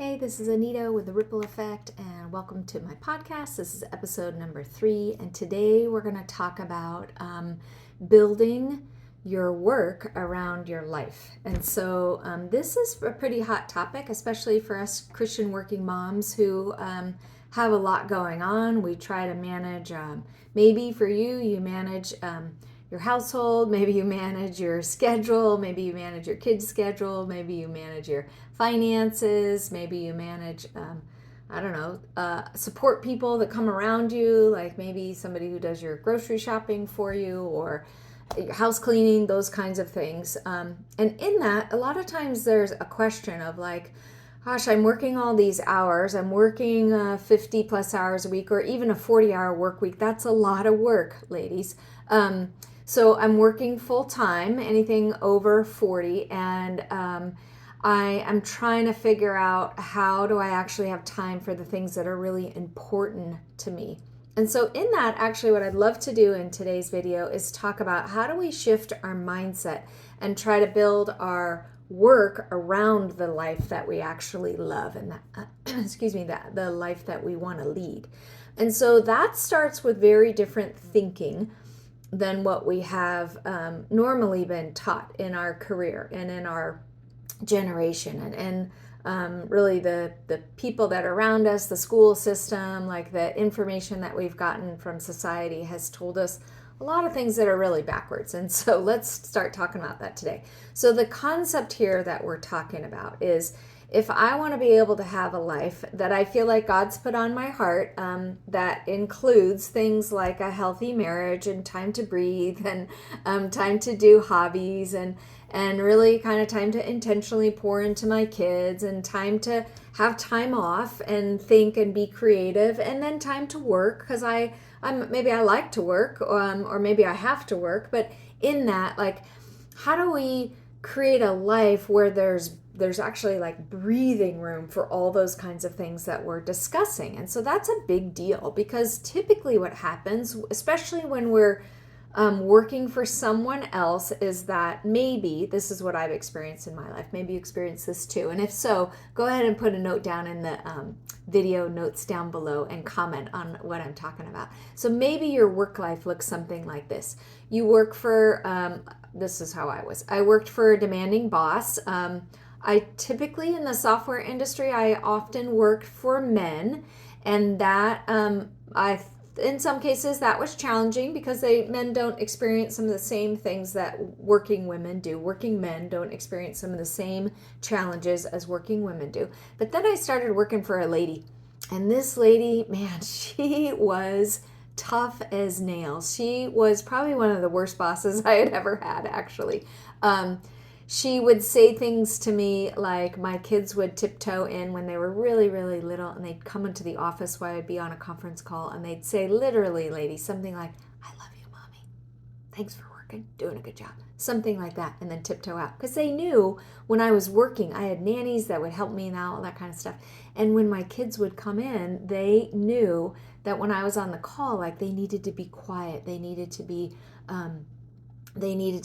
Hey, this is Anita with The Ripple Effect, and welcome to my podcast. This is episode number 3, and today we're going to talk about building your work around your life. And so this is a pretty hot topic, especially for us Christian working moms who have a lot going on. We try to manage, maybe for you, you manage your household, maybe you manage your schedule, maybe you manage your kids' schedule, maybe you manage your finances, maybe you manage, support people that come around you, like maybe somebody who does your grocery shopping for you or your house cleaning, those kinds of things. And in that, a lot of times there's a question of like, gosh, I'm working all these hours. I'm working 50 plus hours a week or even a 40-hour work week. That's a lot of work, ladies. So I'm working full time, anything over 40, and I am trying to figure out how do I actually have time for the things that are really important to me. And so in that, actually what I'd love to do in today's video is talk about how do we shift our mindset and try to build our work around the life that we actually love and that, the life that we want to lead. And so that starts with very different thinking than what we have normally been taught in our career and in our generation and really the people that are around us, the school system, like the information that we've gotten from society has told us a lot of things that are really backwards. And so let's start talking about that today. So the concept here that we're talking about is if I want to be able to have a life that I feel like God's put on my heart, that includes things like a healthy marriage and time to breathe and time to do hobbies and really kind of time to intentionally pour into my kids and time to have time off and think and be creative and then time to work because maybe I like to work or maybe I have to work, but in that, like, how do we create a life where there's actually like breathing room for all those kinds of things that we're discussing? And so that's a big deal because typically what happens, especially when we're working for someone else, is that maybe this is what I've experienced in my life. Maybe you experience this too. And if so, go ahead and put a note down in the video notes down below and comment on what I'm talking about. So maybe your work life looks something like this. You work for, this is how I worked for a demanding boss. I typically in the software industry, I often worked for men, and that in some cases that was challenging because men don't experience some of the same things that working women do. Working men don't experience some of the same challenges as working women do. But then I started working for a lady, and this lady, man, she was tough as nails. She was probably one of the worst bosses I had ever had, actually. She would say things to me like my kids would tiptoe in when they were really, really little, and they'd come into the office while I'd be on a conference call, and they'd say, literally, lady, something like, I love you, mommy. Thanks for working, doing a good job. Something like that, and then tiptoe out. Because they knew when I was working, I had nannies that would help me and all that kind of stuff. And when my kids would come in, they knew that when I was on the call, like they needed to be quiet. They needed to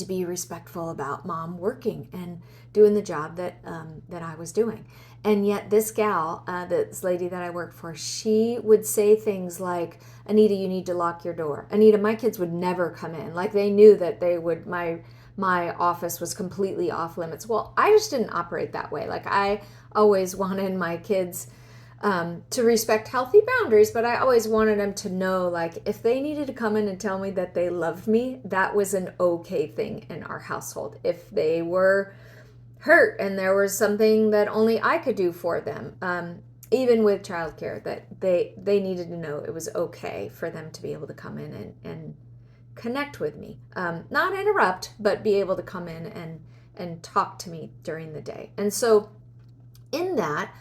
be respectful about mom working and doing the job that I was doing. And yet this gal, this lady that I worked for, she would say things like, Anita, you need to lock your door. Anita, my kids would never come in. Like they knew that they would, my office was completely off limits. Well, I just didn't operate that way. Like I always wanted my kids to respect healthy boundaries, but I always wanted them to know, like, if they needed to come in and tell me that they loved me, that was an okay thing in our household. If they were hurt and there was something that only I could do for them, even with childcare, that they needed to know it was okay for them to be able to come in and connect with me. Not interrupt, but be able to come in and talk to me during the day. And so in that,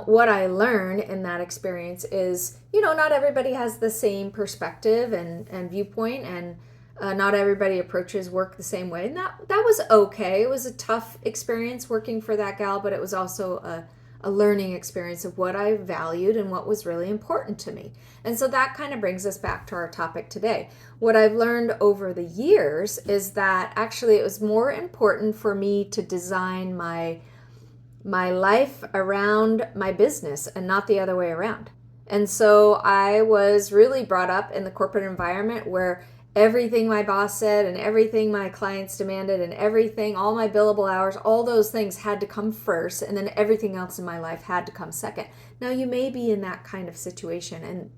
what I learned in that experience is, not everybody has the same perspective and viewpoint, and not everybody approaches work the same way. And that was okay. It was a tough experience working for that gal, but it was also a learning experience of what I valued and what was really important to me. And so that kind of brings us back to our topic today. What I've learned over the years is that actually it was more important for me to design my my life around my business and not the other way around. And so I was really brought up in the corporate environment where everything my boss said and everything my clients demanded and everything, all my billable hours, all those things had to come first, and then everything else in my life had to come second. Now you may be in that kind of situation, and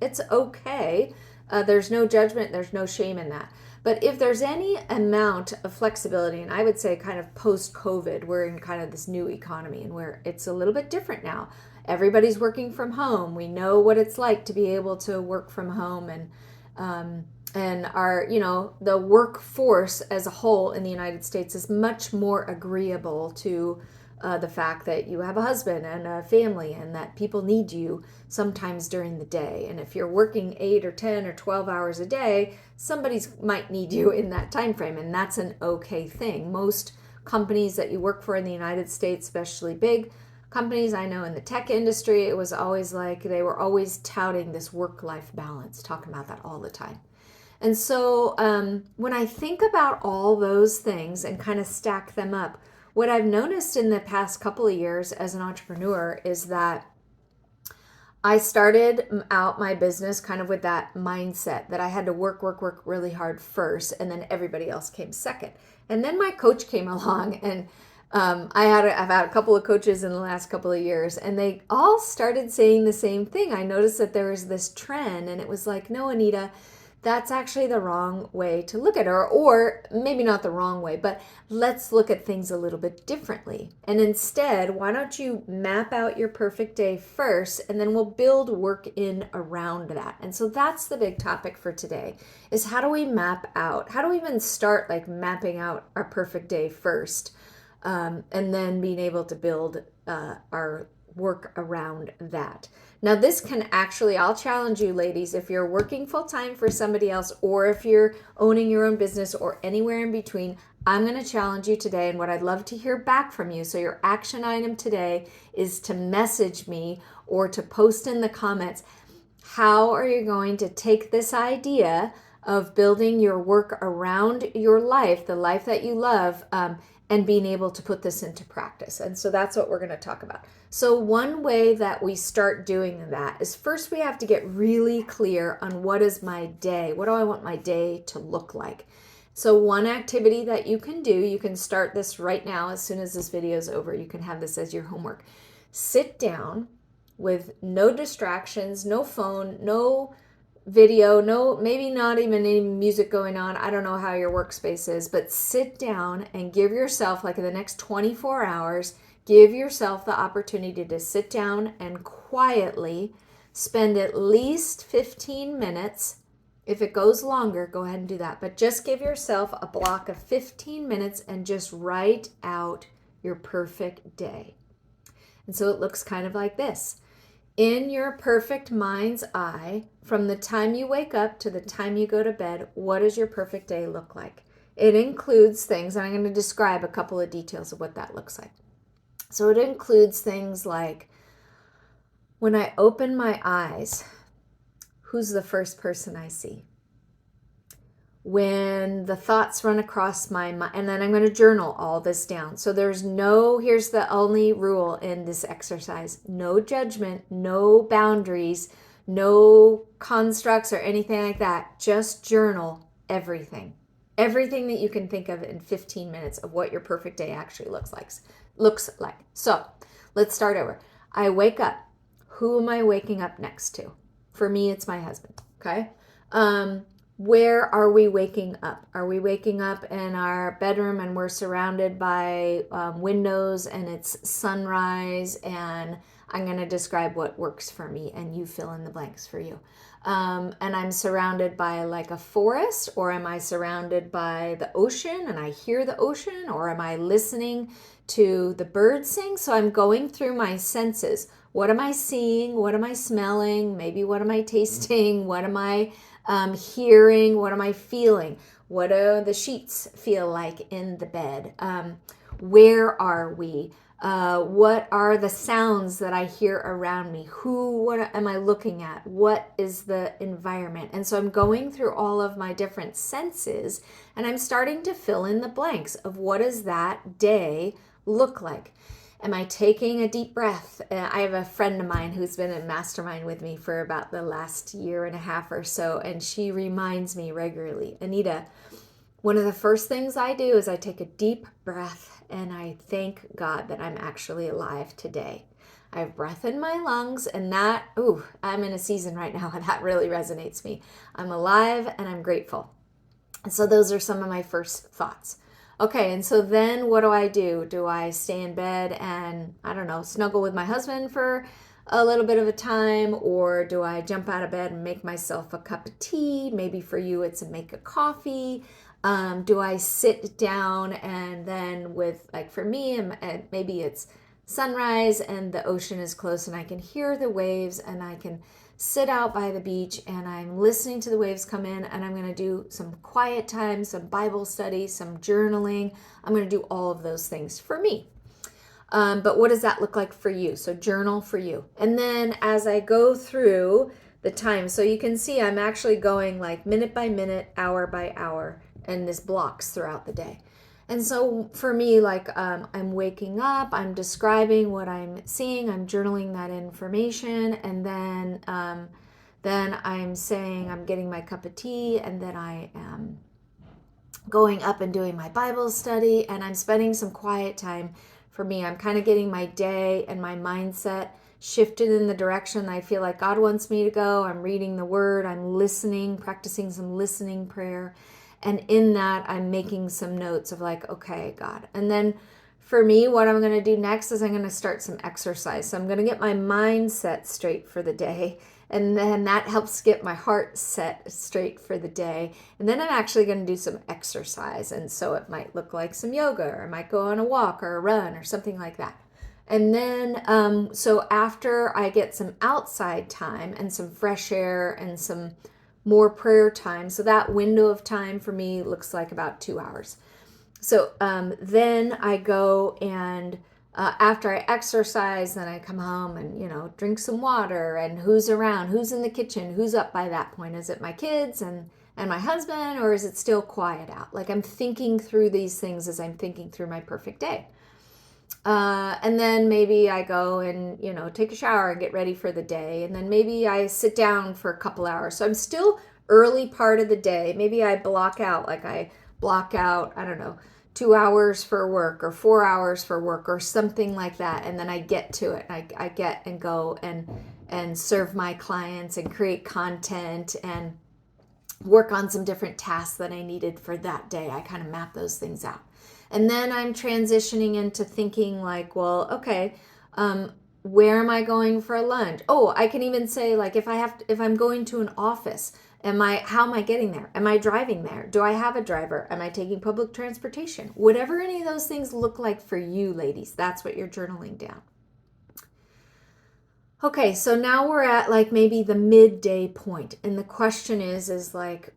it's okay. There's no judgment, there's no shame in that. But if there's any amount of flexibility, and I would say kind of post-COVID, we're in kind of this new economy and where it's a little bit different now. Everybody's working from home. We know what it's like to be able to work from home, and our, the workforce as a whole in the United States is much more agreeable to the fact that you have a husband and a family and that people need you sometimes during the day. And if you're working 8 or 10 or 12 hours a day, somebody might need you in that time frame, and that's an okay thing. Most companies that you work for in the United States, especially big companies, I know in the tech industry, it was always like they were always touting this work-life balance, talking about that all the time. And so when I think about all those things and kind of stack them up, what I've noticed in the past couple of years as an entrepreneur is that I started out my business kind of with that mindset that I had to work really hard first, and then everybody else came second. And then my coach came along, and I've had a couple of coaches in the last couple of years, and they all started saying the same thing. I noticed that there was this trend, and it was like, no, Anita, that's actually the wrong way to look at it, or maybe not the wrong way, but let's look at things a little bit differently. And instead, why don't you map out your perfect day first, and then we'll build work in around that. And so that's the big topic for today, is how do we map out, how do we even start like mapping out our perfect day first, and then being able to build our work around that. Now this can actually, I'll challenge you ladies, if you're working full time for somebody else, or if you're owning your own business, or anywhere in between, I'm going to challenge you today. And what I'd love to hear back from you, so your action item today is to message me or to post in the comments, how are you going to take this idea of building your work around your life, the life that you love, and being able to put this into practice. And so that's what we're going to talk about. So one way that we start doing that is first we have to get really clear on what is my day? What do I want my day to look like? So one activity that you can do, you can start this right now as soon as this video is over. You can have this as your homework. Sit down with no distractions, no phone, no video, no, maybe not even any music going on. I don't know how your workspace is, but sit down and give yourself, like in the next 24 hours, give yourself the opportunity to sit down and quietly spend at least 15 minutes. If it goes longer, go ahead and do that. But just give yourself a block of 15 minutes and just write out your perfect day. And so it looks kind of like this. In your perfect mind's eye, from the time you wake up to the time you go to bed, what does your perfect day look like? It includes things, and I'm going to describe a couple of details of what that looks like. So it includes things like, when I open my eyes, who's the first person I see? When the thoughts run across my mind, and then I'm going to journal all this down. So here's the only rule in this exercise: no judgment, no boundaries, no constructs or anything like that. Just journal everything that you can think of in 15 minutes of what your perfect day actually looks like. So let's start over. I wake up. Who am I waking up next to? For me, it's my husband. Okay. Where are we waking up? Are we waking up in our bedroom and we're surrounded by windows and it's sunrise? And I'm going to describe what works for me and you fill in the blanks for you. And I'm surrounded by like a forest, or am I surrounded by the ocean and I hear the ocean, or am I listening to the birds sing? So I'm going through my senses. What am I seeing? What am I smelling? Maybe what am I tasting? What am I hearing? What am I feeling? What do the sheets feel like in the bed? Where are we? What are the sounds that I hear around me? What am I looking at? What is the environment? And so I'm going through all of my different senses, and I'm starting to fill in the blanks of what does that day look like. Am I taking a deep breath? I have a friend of mine who's been in mastermind with me for about the last year and a half or so, and she reminds me regularly, Anita, one of the first things I do is I take a deep breath and I thank God that I'm actually alive today. I have breath in my lungs, and that, I'm in a season right now and that really resonates me. I'm alive and I'm grateful. And so those are some of my first thoughts. Okay, and so then what do? Do I stay in bed and, I don't know, snuggle with my husband for a little bit of a time, or do I jump out of bed and make myself a cup of tea? Maybe for you it's a make a coffee. Do I sit down and then with, like for me, maybe it's sunrise and the ocean is close and I can hear the waves and I can sit out by the beach and I'm listening to the waves come in, and I'm going to do some quiet time, some Bible study, some journaling. I'm going to do all of those things for me. But what does that look like for you? So journal for you. And then as I go through the time, so you can see I'm actually going like minute by minute, hour by hour, and this blocks throughout the day. And so for me, like I'm waking up, I'm describing what I'm seeing, I'm journaling that information, and then I'm saying I'm getting my cup of tea, and then I am going up and doing my Bible study, and I'm spending some quiet time for me. I'm kind of getting my day and my mindset shifted in the direction I feel like God wants me to go. I'm reading the Word, I'm listening, practicing some listening prayer. And in that, I'm making some notes of like, okay, God. And then for me, what I'm going to do next is I'm going to start some exercise. So I'm going to get my mindset straight for the day. And then that helps get my heart set straight for the day. And then I'm actually going to do some exercise. And so it might look like some yoga, or I might go on a walk or a run or something like that. And then, so after I get some outside time and some fresh air and some more prayer time, so that window of time for me looks like about 2 hours. So then I go and after I exercise, then I come home and, drink some water, and who's around, who's in the kitchen, who's up by that point? Is it my kids and my husband, or is it still quiet out? Like I'm thinking through these things as I'm thinking through my perfect day. And then maybe I go and, take a shower and get ready for the day. And then maybe I sit down for a couple hours. So I'm still early part of the day. Maybe I block out, I don't know, 2 hours for work or 4 hours for work or something like that. And then I get to it. I get and go and serve my clients and create content and work on some different tasks that I needed for that day. I kind of map those things out. And then I'm transitioning into thinking like, well, okay, where am I going for lunch? Oh, I can even say like if I'm going to an office, how am I getting there? Am I driving there? Do I have a driver? Am I taking public transportation? Whatever any of those things look like for you, ladies, that's what you're journaling down. Okay, so now we're at like maybe the midday point, and the question is like,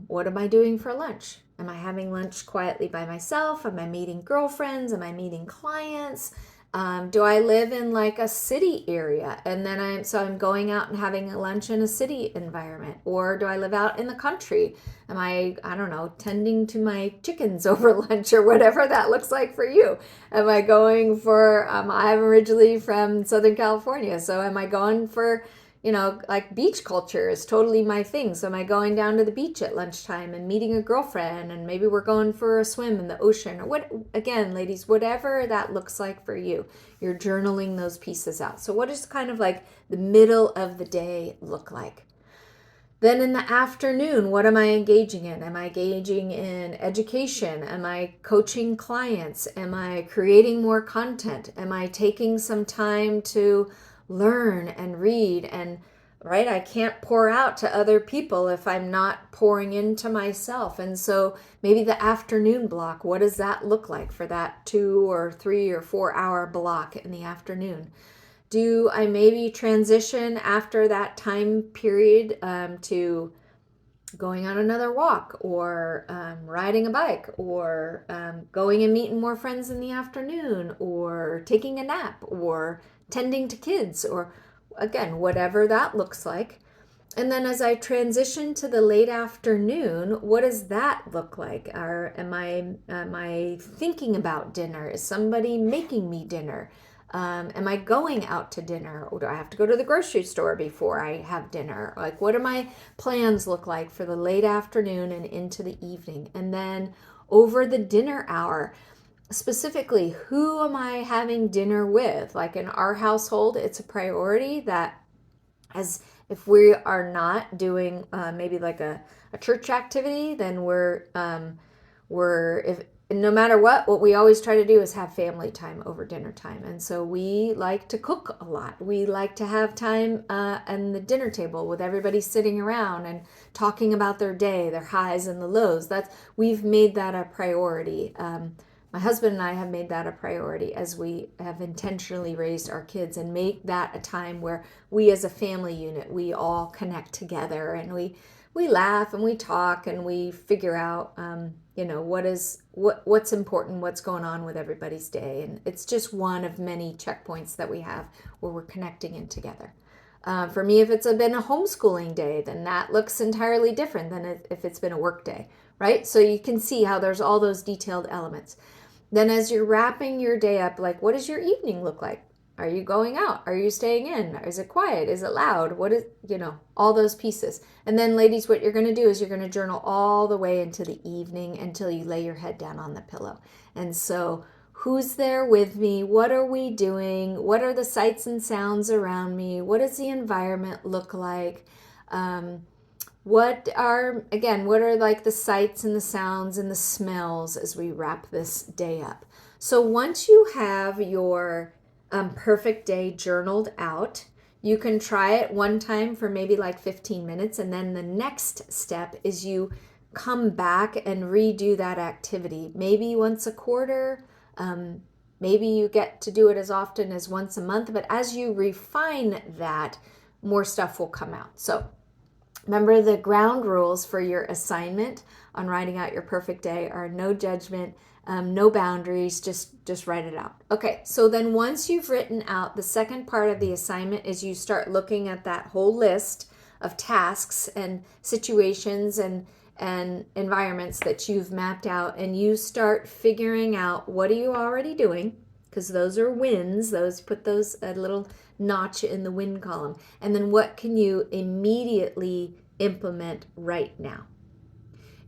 what am I doing for lunch? Am I having lunch quietly by myself? Am I meeting girlfriends? Am I meeting clients? Do I live in like a city area? And then I'm going out and having a lunch in a city environment. Or do I live out in the country? Am I don't know, tending to my chickens over lunch or whatever that looks like for you? Am I going for, I'm originally from Southern California. So am I going for, like beach culture is totally my thing. So am I going down to the beach at lunchtime and meeting a girlfriend, and maybe we're going for a swim in the ocean, or what, again, ladies, whatever that looks like for you, you're journaling those pieces out. So what does kind of like the middle of the day look like? Then in the afternoon, what am I engaging in? Am I engaging in education? Am I coaching clients? Am I creating more content? Am I taking some time to learn and read? And right, I can't pour out to other people if I'm not pouring into myself. And so maybe the afternoon block, what does that look like for that 2 or 3 or 4 hour block in the afternoon? Do I maybe transition after that time period to going on another walk, or riding a bike, or going and meeting more friends in the afternoon, or taking a nap, or tending to kids, or again, whatever that looks like? And then as I transition to the late afternoon, what does that look like? Or am I thinking about dinner? Is somebody making me dinner? Am I going out to dinner? Or do I have to go to the grocery store before I have dinner? Like, what do my plans look like for the late afternoon and into the evening? And then over the dinner hour, specifically, who am I having dinner with? Like in our household, it's a priority that, as if we are not doing maybe like a church activity, then we're if no matter what we always try to do is have family time over dinner time. And so we like to cook a lot. We like to have time at the dinner table with everybody sitting around and talking about their day, their highs and the lows. We've made that a priority. My husband and I have made that a priority as we have intentionally raised our kids, and make that a time where we as a family unit, we all connect together, and we laugh and we talk and we figure out what's important, what's going on with everybody's day. And it's just one of many checkpoints that we have where we're connecting in together. For me, if it's been a homeschooling day, then that looks entirely different than if it's been a work day, right? So you can see how there's all those detailed elements. Then as you're wrapping your day up, like, what does your evening look like? Are you going out? Are you staying in? Is it quiet? Is it loud? What is, all those pieces. And then ladies, what you're going to do is you're going to journal all the way into the evening until you lay your head down on the pillow. And so who's there with me? What are we doing? What are the sights and sounds around me? What does the environment look like? What are like the sights and the sounds and the smells as we wrap this day up? So once you have your perfect day journaled out, you can try it one time for maybe like 15 minutes. And then the next step is you come back and redo that activity, maybe once a quarter. Maybe you get to do it as often as once a month. But as you refine that, more stuff will come out. So remember, the ground rules for your assignment on writing out your perfect day are no judgment, no boundaries, just write it out. Okay, so then once you've written out, the second part of the assignment is you start looking at that whole list of tasks and situations and environments that you've mapped out, and you start figuring out, what are you already doing? Because those are wins. Put those a little notch in the win column. And then what can you immediately implement right now?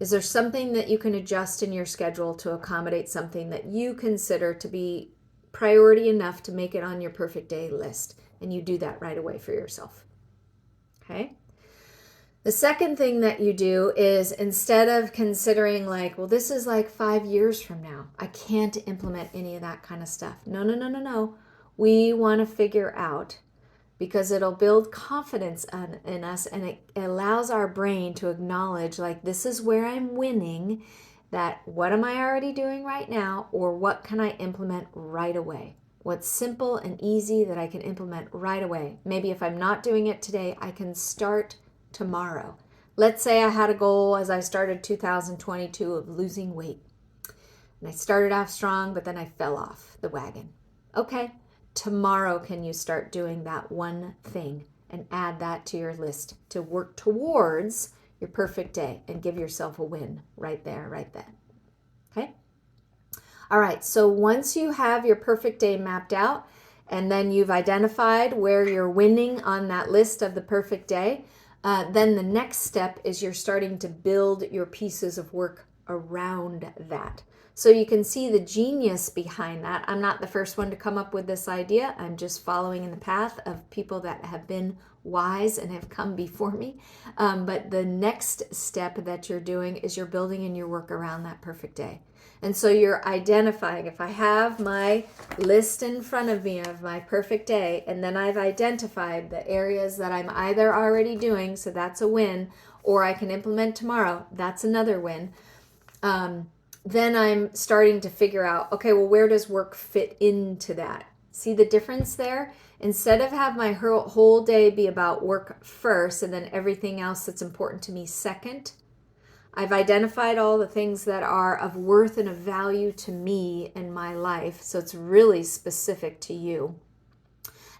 Is there something that you can adjust in your schedule to accommodate something that you consider to be priority enough to make it on your perfect day list? And you do that right away for yourself. Okay? The second thing that you do is, instead of considering like, well, this is like 5 years from now, I can't implement any of that kind of stuff. No. We want to figure out, because it'll build confidence in us, and it allows our brain to acknowledge, like, this is where I'm winning, that what am I already doing right now, or what can I implement right away? What's simple and easy that I can implement right away? Maybe if I'm not doing it today, I can start tomorrow. Let's say I had a goal as I started 2022 of losing weight. And I started off strong, but then I fell off the wagon. Okay, tomorrow can you start doing that one thing and add that to your list to work towards your perfect day and give yourself a win right there, right then. Okay? All right, so once you have your perfect day mapped out, and then you've identified where you're winning on that list of the perfect day, then the next step is you're starting to build your pieces of work around that. So you can see the genius behind that. I'm not the first one to come up with this idea. I'm just following in the path of people that have been wise and have come before me. But the next step that you're doing is you're building in your work around that perfect day. And so you're identifying, if I have my list in front of me of my perfect day, and then I've identified the areas that I'm either already doing, so that's a win, or I can implement tomorrow, that's another win. Then I'm starting to figure out, okay, well, where does work fit into that? See the difference there? Instead of have my whole day be about work first and then everything else that's important to me second, I've identified all the things that are of worth and of value to me in my life. So it's really specific to you.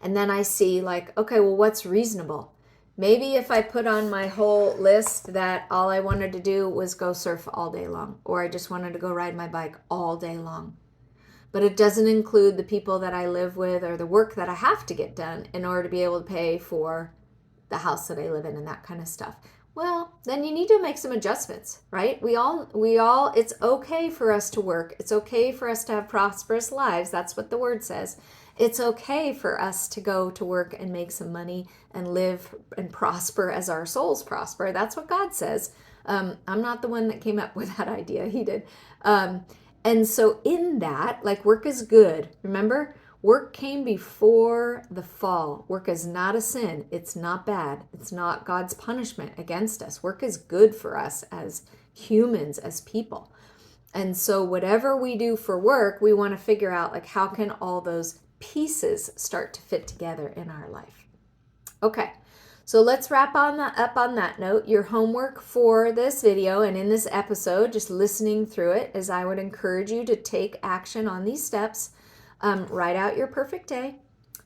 And then I see, like, okay, well, what's reasonable? Maybe if I put on my whole list that all I wanted to do was go surf all day long, or I just wanted to go ride my bike all day long. but it doesn't include the people that I live with or the work that I have to get done in order to be able to pay for the house that I live in and that kind of stuff. Well, then you need to make some adjustments, right? It's okay for us to work. It's okay for us to have prosperous lives. That's what the word says. It's okay for us to go to work and make some money and live and prosper as our souls prosper. That's what God says. I'm not the one that came up with that idea. He did. And so in that, like, work is good. Remember, work came before the fall. Work is not a sin. It's not bad. It's not God's punishment against us. Work is good for us as humans, as people. And so whatever we do for work, we want to figure out, like, how can all those pieces start to fit together in our life? Okay. So let's wrap up on that note. Your homework for this video and in this episode, just listening through it, is I would encourage you to take action on these steps. Write out your perfect day,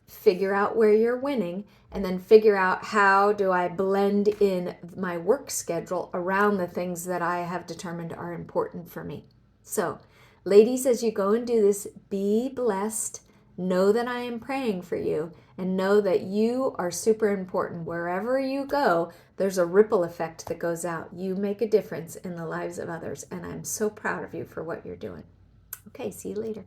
figure out where you're winning, and then figure out how do I blend in my work schedule around the things that I have determined are important for me. So, ladies, as you go and do this, be blessed. Know that I am praying for you, and know that you are super important. Wherever you go, there's a ripple effect that goes out. You make a difference in the lives of others, and I'm so proud of you for what you're doing. Okay, see you later.